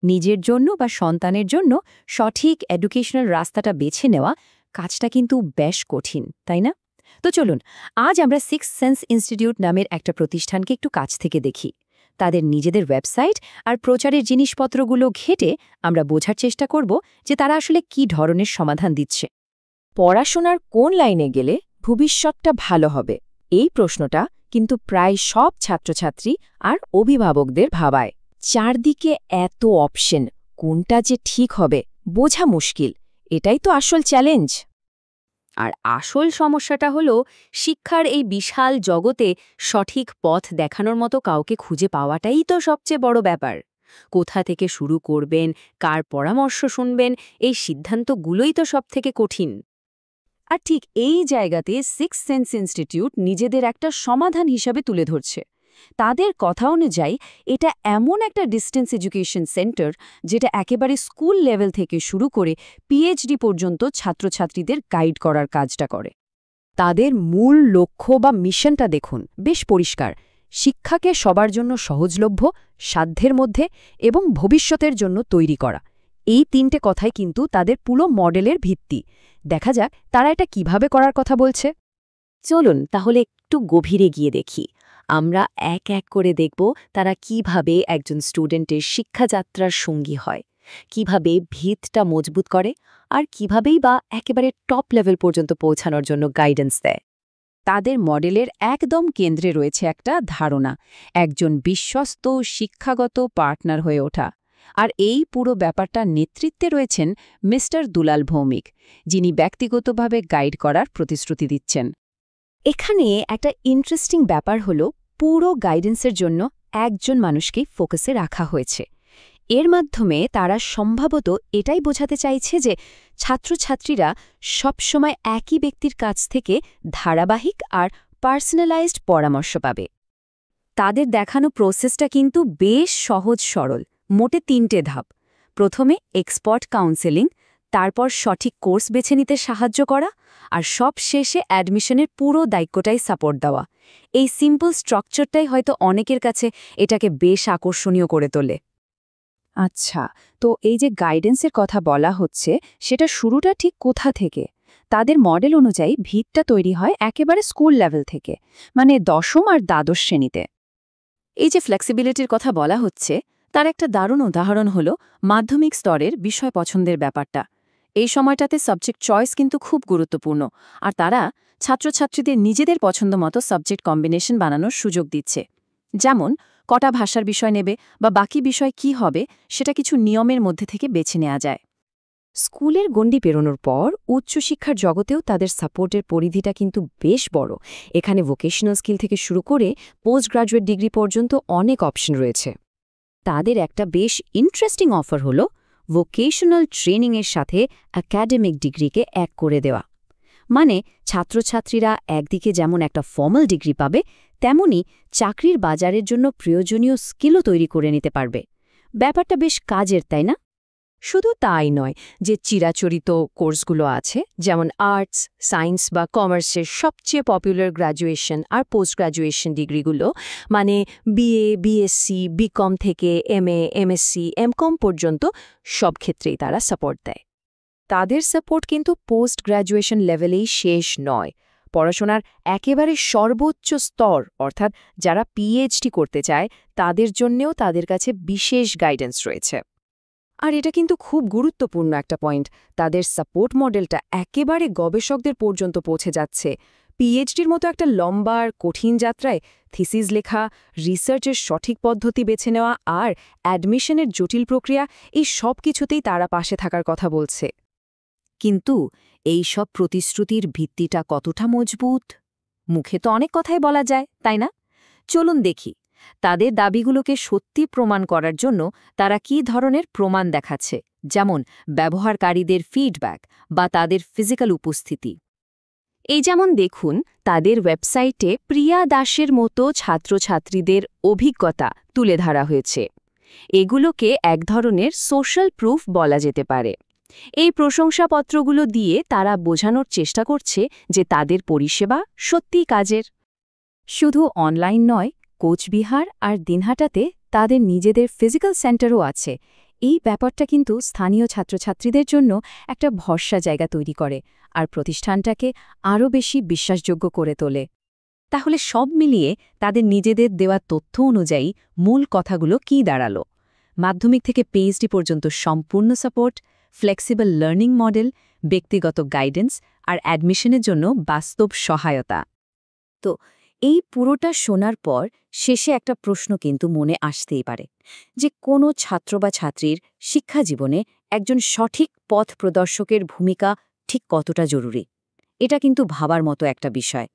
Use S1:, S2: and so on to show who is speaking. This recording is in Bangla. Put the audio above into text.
S1: নিজের জন্য বা সন্তানের জন্য সঠিক এডুকেশনাল রাস্তাটা বেছে নেওয়া কাজটা কিন্তু বেশ কঠিন, তাই না? তো চলুন, আজ আমরা সিক্স সেন্স ইনস্টিটিউট নামের একটা প্রতিষ্ঠানকে একটু কাছ থেকে দেখি। তাদের নিজেদের ওয়েবসাইট আর প্রচারের জিনিসপত্রগুলো ঘেঁটে আমরা বোঝার চেষ্টা করব যে তারা আসলে কী ধরনের সমাধান দিচ্ছে।
S2: পড়াশোনার কোন লাইনে গেলে ভবিষ্যৎটা ভালো হবে, এই প্রশ্নটা কিন্তু প্রায় সব ছাত্রছাত্রী আর অভিভাবকদের ভাবায়। চারদিকে এত অপশন, কোনটা যে ঠিক হবে বোঝা মুশকিল। এটাই তো আসল চ্যালেঞ্জ।
S1: আর আসল সমস্যাটা হলো শিক্ষার এই বিশাল জগতে সঠিক পথ দেখানোর মতো কাউকে খুঁজে পাওয়াটাই তো সবচেয়ে বড় ব্যাপার। কোথা থেকে শুরু করবেন, কার পরামর্শ শুনবেন, এই সিদ্ধান্তগুলোই তো সবথেকে কঠিন।
S2: আর ঠিক এই জায়গাতে সিক্স সেন্স ইনস্টিটিউট নিজেদের একটা সমাধান হিসাবে তুলে ধরছে। তাদের কথা অনুযায়ী এটা এমন একটা ডিস্টেন্স এডুকেশন সেন্টার যেটা একেবারে স্কুল লেভেল থেকে শুরু করে পিএইচডি পর্যন্ত ছাত্রছাত্রীদের গাইড করার কাজটা করে। তাদের মূল লক্ষ্য বা মিশনটা দেখুন, বেশ পরিষ্কার। শিক্ষাকে সবার জন্য সহজলভ্য, সাধ্যের মধ্যে এবং ভবিষ্যতের জন্য তৈরি করা। এই তিনটে কথাই কিন্তু তাদের পুরো মডেলের ভিত্তি। দেখা যাক তারা এটা কিভাবে করার কথা বলছে।
S1: চলুন তাহলে একটু গভীরে গিয়ে দেখি। আমরা এক এক করে দেখব তারা কিভাবে একজন স্টুডেন্টের শিক্ষাযাত্রার সঙ্গী হয়, কিভাবে ভিতটা মজবুত করে, আর কিভাবেই বা একেবারে টপ লেভেল পর্যন্ত পৌঁছানোর জন্য গাইডেন্স দেয়।
S2: তাদের মডেলের একদম কেন্দ্রে রয়েছে একটা ধারণা, একজন বিশ্বস্ত শিক্ষাগত পার্টনার হয়ে ওঠা। আর এই পুরো ব্যাপারটার নেতৃত্বে রয়েছেন মিস্টার দুলাল ভৌমিক, যিনি ব্যক্তিগতভাবে গাইড করার প্রতিশ্রুতি দিচ্ছেন। এখানে একটা ইন্টারেস্টিং ব্যাপার হলো, পুরো গাইডেন্সের জন্য একজন মানুষকেই ফোকাসে রাখা হয়েছে। এর মাধ্যমে তারা সম্ভবত এটাই বোঝাতে চাইছে যে ছাত্রছাত্রীরা সবসময় একই ব্যক্তির কাছ থেকে ধারাবাহিক আর পার্সোনালাইজড পরামর্শ পাবে।
S1: তাদের দেখানো প্রসেসটা কিন্তু বেশ সহজ সরল, মোটে তিনটে ধাপ। প্রথমে এক্সপার্ট কাউন্সেলিং, তারপর সঠিক কোর্স বেছে নিতে সাহায্য করা, আর সব শেষে অ্যাডমিশনের পুরো দায়িত্বটাই সাপোর্ট দেওয়া। এই সিম্পল স্ট্রাকচারটাই হয়তো অনেকের কাছে এটাকে বেশ আকর্ষণীয় করে তোলে।
S2: আচ্ছা, তো এই যে গাইডেন্সের কথা বলা হচ্ছে, সেটা শুরুটা ঠিক কোথা থেকে? তাদের মডেল অনুযায়ী ভিতটা তৈরি হয় একেবারে স্কুল লেভেল থেকে, মানে দশম আর দ্বাদশ শ্রেণীতে।
S1: এই যে ফ্লেক্সিবিলিটির কথা বলা হচ্ছে, তার একটা দারুণ উদাহরণ হল মাধ্যমিক স্তরের বিষয় পছন্দের ব্যাপারটা। এই সময়টাতে সাবজেক্ট চয়েস কিন্তু খুব গুরুত্বপূর্ণ, আর তারা ছাত্রছাত্রীদের নিজেদের পছন্দ মতো সাবজেক্ট কম্বিনেশন বানানোর সুযোগ দিচ্ছে। যেমন কটা ভাষার বিষয় নেবে বা বাকি বিষয় কি হবে, সেটা কিছু নিয়মের মধ্যে থেকে বেছে নেওয়া যায়।
S2: স্কুলের গণ্ডি পেরোনোর পর উচ্চশিক্ষার জগতেও তাদের সাপোর্টের পরিধিটা কিন্তু বেশ বড়। এখানে ভোকেশনাল স্কিল থেকে শুরু করে পোস্ট গ্রাজুয়েট ডিগ্রি পর্যন্ত অনেক অপশন রয়েছে। তাদের একটা বেশ ইন্টারেস্টিং অফার হলো ভোকেশনাল ট্রেনিংয়ের সাথে একাডেমিক ডিগ্রিকে এক করে দেওয়া। মানে ছাত্রছাত্রীরা একদিকে যেমন একটা ফর্মাল ডিগ্রি পাবে, তেমনি চাকরির বাজারের জন্য প্রয়োজনীয় স্কিলও তৈরি করে নিতে পারবে। ব্যাপারটা বেশ কাজের, তাই না? শুধু তাই নয়, যে চিরাচরিত কোর্সগুলো আছে, যেমন আর্টস, সায়েন্স বা কমার্সের সবচেয়ে পপুলার গ্র্যাজুয়েশন আর পোস্ট গ্র্যাজুয়েশন ডিগ্রিগুলো, মানে বিএ, বিএসসি, বিকম থেকে এমএ, এমএসসি, এমকম পর্যন্ত, সব ক্ষেত্রেই তারা সাপোর্ট দেয়। তাদের সাপোর্ট কিন্তু পোস্ট গ্র্যাজুয়েশন লেভেলেই শেষ নয়। পড়াশোনার একেবারে সর্বোচ্চ স্তর, অর্থাৎ যারা পিএইচডি করতে চায়, তাদের জন্যেও তাদের কাছে বিশেষ গাইডেন্স রয়েছে। আর এটা কিন্তু খুব গুরুত্বপূর্ণ একটা পয়েন্ট, তাদের সাপোর্ট মডেলটা একেবারে গবেষকদের পর্যন্ত পৌঁছে যাচ্ছে। পিএইচডির মতো একটা লম্বা আর কঠিন যাত্রায় থিসিস লেখা, রিসার্চের সঠিক পদ্ধতি বেছে নেওয়া আর অ্যাডমিশনের জটিল প্রক্রিয়া, এই সব কিছুতেই তারা পাশে থাকার কথা বলছে।
S1: কিন্তু এই সব প্রতিশ্রুতির ভিত্তিটা কতটা মজবুত? মুখে তো অনেক কথাই বলা যায়, তাই না? চলুন দেখি তাদের দাবিগুলোকে সত্যি প্রমাণ করার জন্য তারা কী ধরনের প্রমাণ দেখাচ্ছে, যেমন ব্যবহারকারীদের ফিডব্যাক বা তাদের ফিজিক্যাল উপস্থিতি। এই যেমন দেখুন, তাদের ওয়েবসাইটে প্রিয়া দাসের মতো ছাত্রছাত্রীদের অভিজ্ঞতা তুলে ধরা হয়েছে। এগুলোকে এক ধরনের সোশ্যাল প্রুফ বলা যেতে পারে। এই প্রশংসাপত্রগুলো দিয়ে তারা বোঝানোর চেষ্টা করছে যে তাদের পরিষেবা সত্যিই কাজের। শুধু অনলাইন নয়, কোচবিহার আর দিনহাটাতে তাদের নিজেদের ফিজিক্যাল সেন্টারও আছে।
S2: এই ব্যাপারটা কিন্তু স্থানীয় ছাত্রছাত্রীদের জন্য একটা ভরসা জায়গা তৈরি করে আর প্রতিষ্ঠানটাকে আরও বেশি বিশ্বাসযোগ্য করে তোলে।
S1: তাহলে সব মিলিয়ে তাদের নিজেদের দেওয়া তথ্য অনুযায়ী মূল কথাগুলো কী দাঁড়ালো? মাধ্যমিক থেকে পিএইচডি পর্যন্ত সম্পূর্ণ সাপোর্ট, ফ্লেক্সিবল লার্নিং মডেল, ব্যক্তিগত গাইডেন্স আর অ্যাডমিশনের জন্য বাস্তব সহায়তা। তো এই পুরোটা শোনার পর শেষে একটা প্রশ্ন কিন্তু মনে আসতেই পারে, যে কোনো ছাত্র বা ছাত্রীর শিক্ষা জীবনে একজন সঠিক পথ প্রদর্শকের ভূমিকা ঠিক কতটা জরুরি। এটা কিন্তু ভাবার মতো একটা বিষয়।